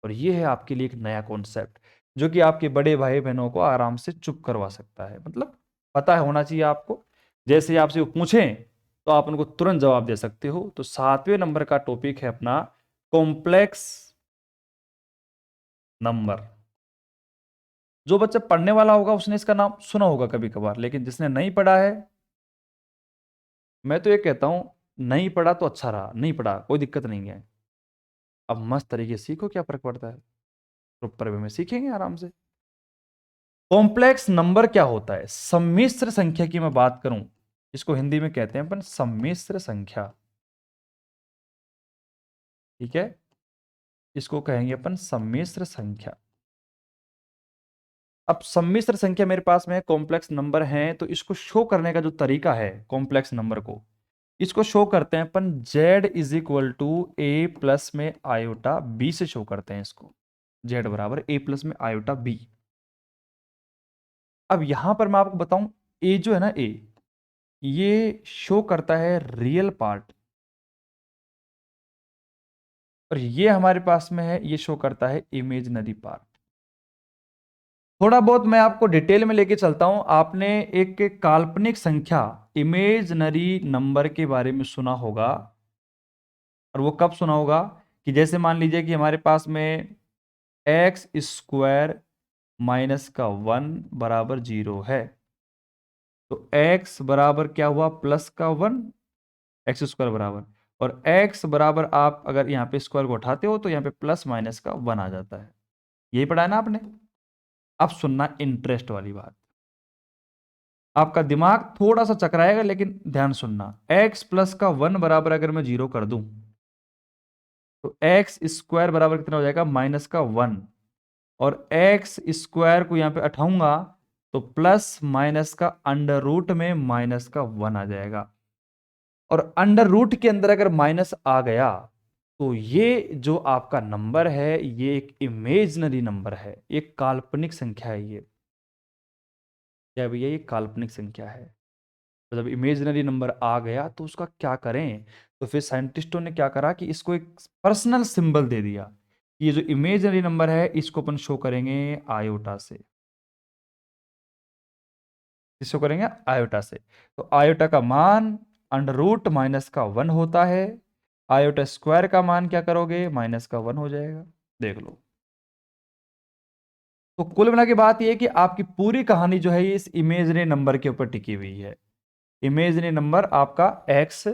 और ये है आपके लिए एक नया कॉन्सेप्ट जो कि आपके बड़े भाई बहनों को आराम से चुप करवा सकता है। मतलब पता है, होना चाहिए आपको। जैसे ही आपसे वो पूछें तो आप उनको तुरंत जवाब दे सकते हो। तो 7वें नंबर का टॉपिक है अपना कॉम्प्लेक्स नंबर। जो बच्चा पढ़ने वाला होगा उसने इसका नाम सुना होगा कभी कभार, लेकिन जिसने नहीं पढ़ा है, मैं तो ये कहता हूं नहीं पढ़ा तो अच्छा रहा, नहीं पढ़ा कोई दिक्कत नहीं है। अब मस्त तरीके से सीखो, क्या फर्क पड़ता है, ग्रुप पर में सीखेंगे आराम से। कॉम्प्लेक्स नंबर क्या होता है? सम्मिश्र संख्या की मैं बात करूं, इसको हिंदी में कहते हैं अपन सम्मिश्र संख्या। ठीक है, इसको कहेंगे अपन सम्मिश्र संख्या। अब सम्मिश्र संख्या मेरे पास में कॉम्प्लेक्स नंबर है, तो इसको शो करने का जो तरीका है कॉम्प्लेक्स नंबर को, इसको शो करते हैं अपन z is equal to a plus में आयोटा बी से शो करते हैं इसको। z बराबर ए प्लस में आयोटा बी। अब यहां पर मैं आपको बताऊं, ए जो है ना, ए ये शो करता है रियल पार्ट, और ये हमारे पास में है, ये शो करता है इमेजिनरी पार्ट। थोड़ा बहुत मैं आपको डिटेल में लेके चलता हूं। आपने एक काल्पनिक संख्या इमेजिनरी नंबर के बारे में सुना होगा, और वो कब सुना होगा? कि जैसे मान लीजिए कि हमारे पास में एक्स स्क्वायर माइनस का 1 बराबर 0 है, तो एक्स बराबर क्या हुआ? प्लस का 1, एक्स स्क्वायर बराबर, और एक्स बराबर आप अगर यहाँ पे स्क्वायर को उठाते हो तो यहाँ पे प्लस माइनस का 1 आ जाता है। यही पढ़ा है ना आपने? अब सुनना इंटरेस्ट वाली बात, आपका दिमाग थोड़ा सा चकराएगा लेकिन ध्यान सुनना। x प्लस का 1 बराबर अगर मैं 0 कर दूं तो एक्स स्क्वायर बराबर कितना हो जाएगा? माइनस का 1, और एक्स स्क्वायर को यहां पे उठाऊंगा तो प्लस माइनस का अंडर रूट में माइनस का 1 आ जाएगा। और अंडर रूट के अंदर अगर माइनस आ गया तो ये जो आपका नंबर है ये एक इमेजनरी नंबर है, एक काल्पनिक संख्या है। ये क्या भैया? ये काल्पनिक संख्या है। तो जब इमेजिनरी नंबर आ गया तो उसका क्या करें? तो फिर साइंटिस्टों ने क्या करा कि इसको एक पर्सनल सिंबल दे दिया। ये जो इमेजिनरी नंबर है इसको अपन शो करेंगे आयोटा से। शो करेंगे आयोटा से। तो आयोटा का मान अंडर रूट माइनस का 1 होता है। आयोटा स्क्वायर का मान क्या करोगे? माइनस का 1 हो जाएगा। देख लो। तो कुल मिला के बात यह कि आपकी पूरी कहानी जो है ये इस इमेजिनरी नंबर के ऊपर टिकी हुई है। इमेजिनरी नंबर आपका एक्स,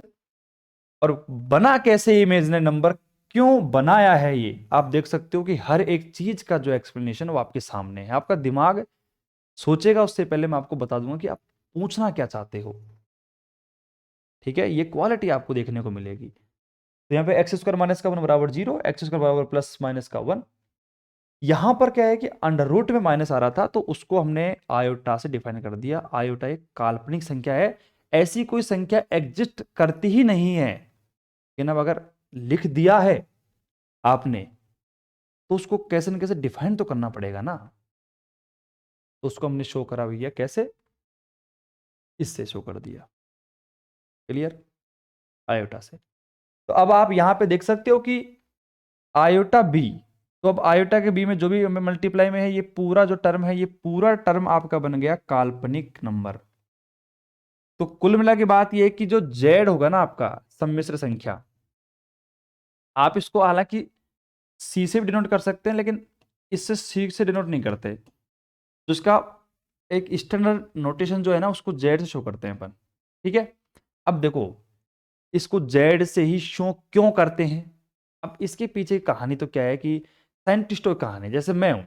और बना कैसे इमेजिनरी नंबर, क्यों बनाया है, ये आप देख सकते हो कि हर एक चीज का जो एक्सप्लेनेशन वो आपके सामने है। आपका दिमाग सोचेगा उससे पहले मैं आपको बता दूंगा कि आप पूछना क्या चाहते हो। ठीक है, ये क्वालिटी आपको देखने को मिलेगी। तो यहाँ पे एक्स स्क्वायर माइनस का 1 बराबर 0, एक्स स्क्वायर बराबर प्लस माइनस का 1। यहां पर क्या है कि अंडर रूट में माइनस आ रहा था तो उसको हमने आयोटा से डिफाइन कर दिया। आयोटा एक काल्पनिक संख्या है, ऐसी कोई संख्या एग्जिस्ट करती ही नहीं है। लेकिन अब अगर लिख दिया है आपने तो उसको कैसे न कैसे डिफाइन तो करना पड़ेगा ना। तो उसको हमने शो करा भैया कैसे? इससे शो कर दिया। क्लियर? आयोटा से। तो अब आप यहां पे देख सकते हो कि आयोटा बी, तो अब आयोटा के बी में जो भी मल्टीप्लाई में है ये पूरा जो टर्म है, ये पूरा टर्म आपका बन गया काल्पनिक नंबर। तो कुल मिला के बात ये है कि जो जेड होगा ना आपका सम्मिश्र संख्या, आप इसको हालांकि सी से भी डिनोट कर सकते हैं लेकिन इससे सी से डिनोट नहीं करते। तो इसका एक स्टैंडर्ड नोटेशन जो है ना उसको जेड से शो करते हैं अपन। ठीक है, अब देखो इसको जेड से ही शो क्यों करते हैं? अब इसके पीछे कहानी तो क्या है कि साइंटिस्टों की कहानी, जैसे मैं हूं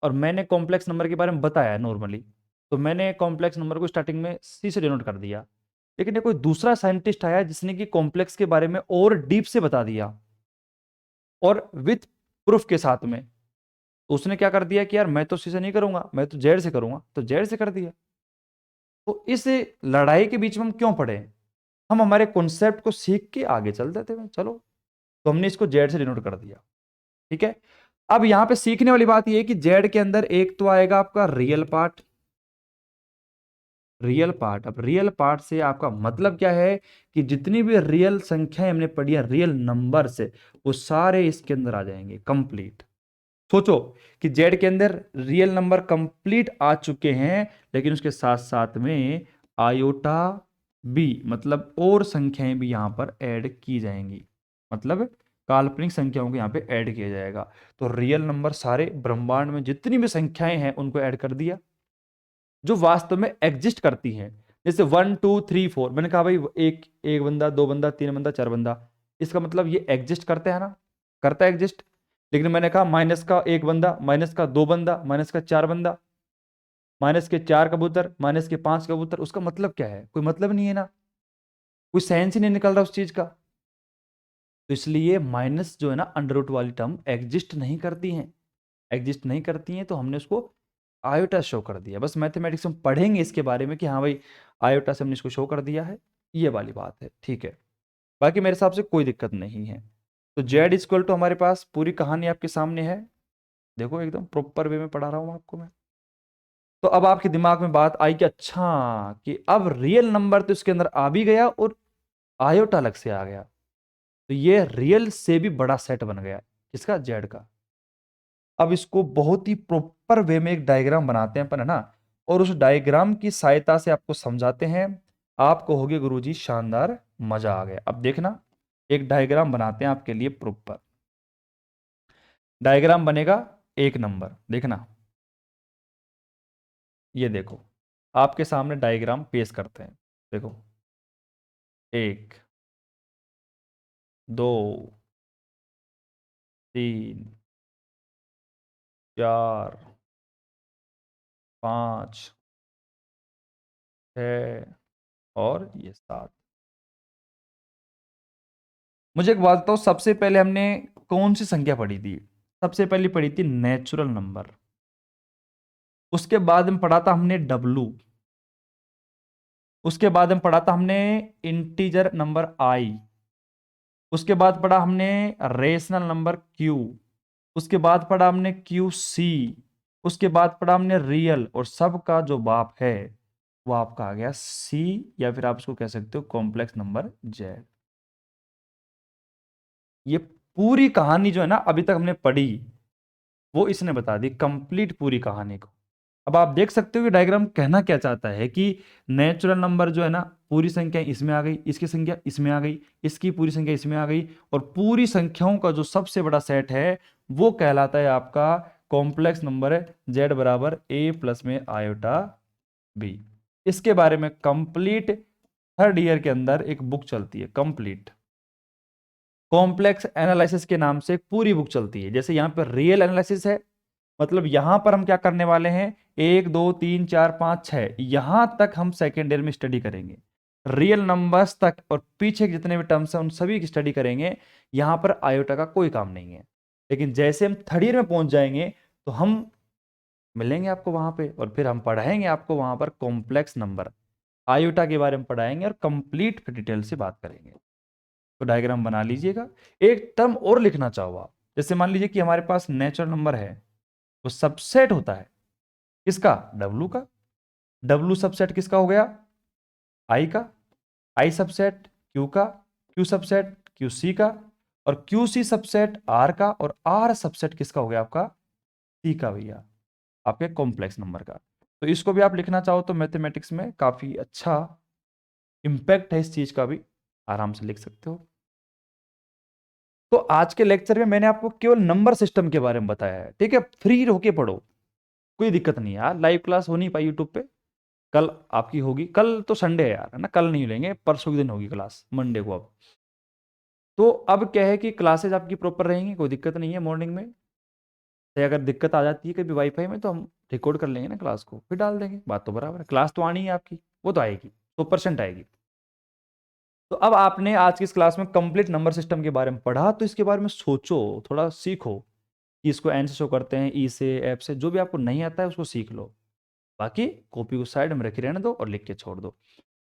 और मैंने कॉम्प्लेक्स नंबर के बारे में बताया नॉर्मली, तो मैंने कॉम्प्लेक्स नंबर को स्टार्टिंग में सी से डिनोट कर दिया, लेकिन ये कोई दूसरा साइंटिस्ट आया जिसने कि कॉम्प्लेक्स के बारे में और डीप से बता दिया और विथ प्रूफ के साथ में। तो उसने क्या कर दिया कि यार मैं तो सी से नहीं करूंगा, मैं तो जेड से करूंगा, तो जेड से कर दिया। तो इस लड़ाई के बीच में हम क्यों पड़े? हम हमारे कॉन्सेप्ट को सीख के आगे चल देते हैं, चलो। तो हमने इसको जेड से डिनोट कर दिया, ठीक है। अब यहां पे सीखने वाली बात यह है कि जेड के अंदर एक तो आएगा आपका रियल पार्ट, रियल पार्ट। अब रियल पार्ट से आपका मतलब क्या है कि जितनी भी रियल संख्याएं हमने पढ़ी है, रियल नंबर से, वो सारे इसके अंदर आ जाएंगे कंप्लीट। सोचो कि जेड के अंदर रियल नंबर कंप्लीट आ चुके हैं, लेकिन उसके साथ साथ में आयोटा बी मतलब और संख्याएं भी यहां पर ऐड की जाएंगी, मतलब काल्पनिक संख्याओं को यहां पे ऐड किया जाएगा। तो रियल नंबर सारे ब्रह्मांड में जितनी भी संख्याएं हैं उनको ऐड कर दिया, जो वास्तव में एग्जिस्ट करती हैं। जैसे 1 2 3 4, मैंने कहा भाई एक एक बंदा, दो बंदा, तीन बंदा, चार बंदा, इसका मतलब ये एग्जिस्ट करते हैं ना, करता है एग्जिस्ट। लेकिन मैंने कहा माइनस का एक बंदा, माइनस का दो बंदा, माइनस का चार बंदा, माइनस के चार कबूतर, माइनस के पांच कबूतर, उसका मतलब क्या है? कोई मतलब नहीं है ना, कोई सेंस ही नहीं निकल रहा उस चीज का। तो इसलिए माइनस जो है ना, अंडर रूट वाली टर्म एग्जिस्ट नहीं करती हैं, एग्जिस्ट नहीं करती हैं, तो हमने उसको आयोटा शो कर दिया। बस मैथमेटिक्स में पढ़ेंगे इसके बारे में कि हाँ भाई आयोटा से हमने इसको शो कर दिया है, ये वाली बात है, ठीक है। बाकी मेरे हिसाब से कोई दिक्कत नहीं है। तो जेड इक्वल टू हमारे पास पूरी कहानी आपके सामने है, देखो एकदम प्रॉपर वे में पढ़ा रहा हूं आपको मैं। तो अब आपके दिमाग में बात आई कि अच्छा, कि अब रियल नंबर तो इसके अंदर आ भी गया और आयोटा अलग से आ गया, तो ये रियल से भी बड़ा सेट बन गया, किसका? जेड का। अब इसको बहुत ही प्रॉपर वे में एक डायग्राम बनाते हैं अपन, है ना, और उस डायग्राम की सहायता से आपको समझाते हैं। आप कहोगे गुरुजी शानदार, मजा आ गया। अब देखना, एक डायग्राम बनाते हैं आपके लिए प्रॉपर। डायग्राम बनेगा एक नंबर, देखना, ये देखो आपके सामने डायग्राम पेश करते हैं, देखो, एक, दो, तीन, चार, पाँच, छः और ये सात। मुझे एक बात बताओ, सबसे पहले हमने कौन सी संख्या पढ़ी थी? सबसे पहले पढ़ी थी नेचुरल नंबर, उसके बाद में पढ़ा था हमने डब्लू, उसके बाद में पढ़ा था हमने इंटीजर नंबर आई, उसके बाद पढ़ा हमने रेशनल नंबर क्यू, उसके बाद पढ़ा हमने क्यू सी, उसके बाद पढ़ा हमने रियल, और सबका जो बाप है वो आपका आ गया सी, या फिर आप इसको कह सकते हो कॉम्प्लेक्स नंबर जेड। ये पूरी कहानी जो है ना अभी तक हमने पढ़ी, वो इसने बता दी कंप्लीट पूरी कहानी को। अब आप देख सकते हो कि डायग्राम कहना क्या चाहता है कि नेचुरल नंबर जो है ना, पूरी संख्या इसमें आ गई, इसकी संख्या इसमें आ गई, इसकी पूरी संख्या इसमें आ गई, और पूरी संख्याओं का जो सबसे बड़ा सेट है वो कहलाता है आपका कॉम्प्लेक्स नंबर है, जेड बराबर ए प्लस में आयोटा बी। इसके बारे में कंप्लीट थर्ड ईयर के अंदर एक बुक चलती है, कंप्लीट कॉम्प्लेक्स एनालिसिस के नाम से एक पूरी बुक चलती है। जैसे यहां पर रियल एनालिसिस है, मतलब यहां पर हम क्या करने वाले हैं, एक दो तीन चार पांच छह, यहां तक हम सेकेंड ईयर में स्टडी करेंगे, रियल नंबर्स तक, और पीछे के जितने भी टर्म्स हैं उन सभी की स्टडी करेंगे। यहां पर आयोटा का कोई काम नहीं है। लेकिन जैसे हम थर्ड ईयर में पहुंच जाएंगे तो हम मिलेंगे आपको वहां पे, और फिर हम पढ़ाएंगे आपको वहां पर कॉम्प्लेक्स नंबर, आयोटा के बारे में पढ़ाएंगे और कंप्लीट डिटेल से बात करेंगे। तो डायग्राम बना लीजिएगा। एक टर्म और लिखना चाहो आप, जैसे मान लीजिए कि हमारे पास नेचुरल नंबर है, वो सबसेट होता है किसका? डब्लू का। डब्लू सबसेट किसका हो गया? आई का। आई सबसेट क्यू का, क्यू सबसेट क्यू सी का, और क्यू सी सबसेट आर का, और आर सबसेट किसका हो गया? आपका सी का भैया, आपके कॉम्प्लेक्स नंबर का। तो इसको भी आप लिखना चाहो तो मैथमेटिक्स में काफी अच्छा इंपैक्ट है इस चीज का भी, आराम से लिख सकते हो। तो आज के लेक्चर में मैंने आपको केवल नंबर सिस्टम के बारे में बताया है, ठीक है। फ्री होके पढ़ो, कोई दिक्कत नहीं है यार। लाइव क्लास हो नहीं पाई यूट्यूब पे, कल आपकी होगी, कल तो संडे है यार, है ना, कल नहीं लेंगे, परसों के दिन होगी क्लास, मंडे को। अब तो अब क्या है कि क्लासेज आपकी प्रॉपर रहेंगी, कोई दिक्कत नहीं है मॉर्निंग में। तो अगर दिक्कत आ जाती है कभी वाईफाई में तो हम रिकॉर्ड कर लेंगे ना क्लास को, फिर डाल देंगे, बात तो बराबर है। क्लास तो आनी है आपकी, वो तो आएगी, 100% आएगी। तो अब आपने आज की इस क्लास में कंप्लीट नंबर सिस्टम के बारे में पढ़ा, तो इसके बारे में सोचो, थोड़ा सीखो कि इसको एन से शो करते हैं, ई से, एफ से, जो भी आपको नहीं आता है उसको सीख लो। बाकी कॉपी को साइड में रखे रहने दो और लिख के छोड़ दो।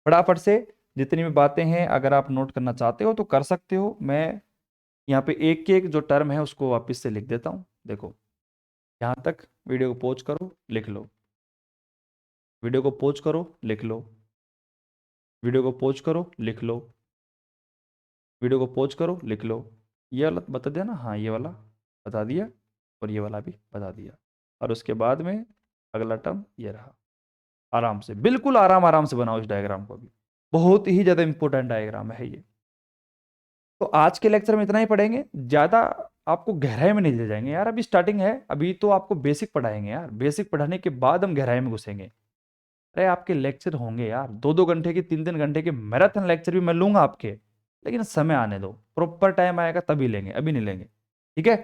फटाफट से जितनी भी बातें हैं अगर आप नोट करना चाहते हो तो कर सकते हो। मैं यहाँ पे एक एक जो टर्म है उसको वापस से लिख देता हूँ। देखो, यहाँ तक वीडियो को पॉज करो, लिख लो, वीडियो को पॉज करो, लिख लो, वीडियो को पॉज करो, लिख लो, वीडियो को पॉज करो, लिख लो। ये वाला बता दिया ना, हाँ ये वाला बता दिया, और ये वाला भी बता दिया। और उसके बाद में अगला टर्म ये रहा। आराम से, बिल्कुल आराम आराम से बनाओ इस डायग्राम को भी, बहुत ही ज़्यादा इंपॉर्टेंट डायग्राम है ये। तो आज के लेक्चर में इतना ही पढ़ेंगे, ज़्यादा आपको गहराई में नहीं ले जाएंगे यार, अभी स्टार्टिंग है, अभी तो आपको बेसिक पढ़ाएंगे यार, बेसिक पढ़ाने के बाद हम गहराई में घुसेंगे। अरे आपके लेक्चर होंगे यार 2-2 घंटे के, 3-3 घंटे के मैराथन लेक्चर भी मैं लूंगा आपके, लेकिन समय आने दो, प्रॉपर टाइम आएगा तभी लेंगे, अभी नहीं लेंगे। ठीक है,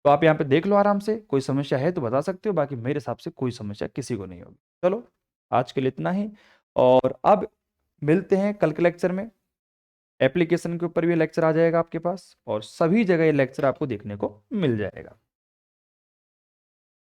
तो आप यहाँ पे देख लो आराम से, कोई समस्या है तो बता सकते हो, बाकी मेरे हिसाब से कोई समस्या किसी को नहीं होगी। चलो, आज के लिए इतना ही, और अब मिलते हैं कल के लेक्चर में। एप्लीकेशन के ऊपर भी लेक्चर आ जाएगा आपके पास, और सभी जगह ये लेक्चर आपको देखने को मिल जाएगा।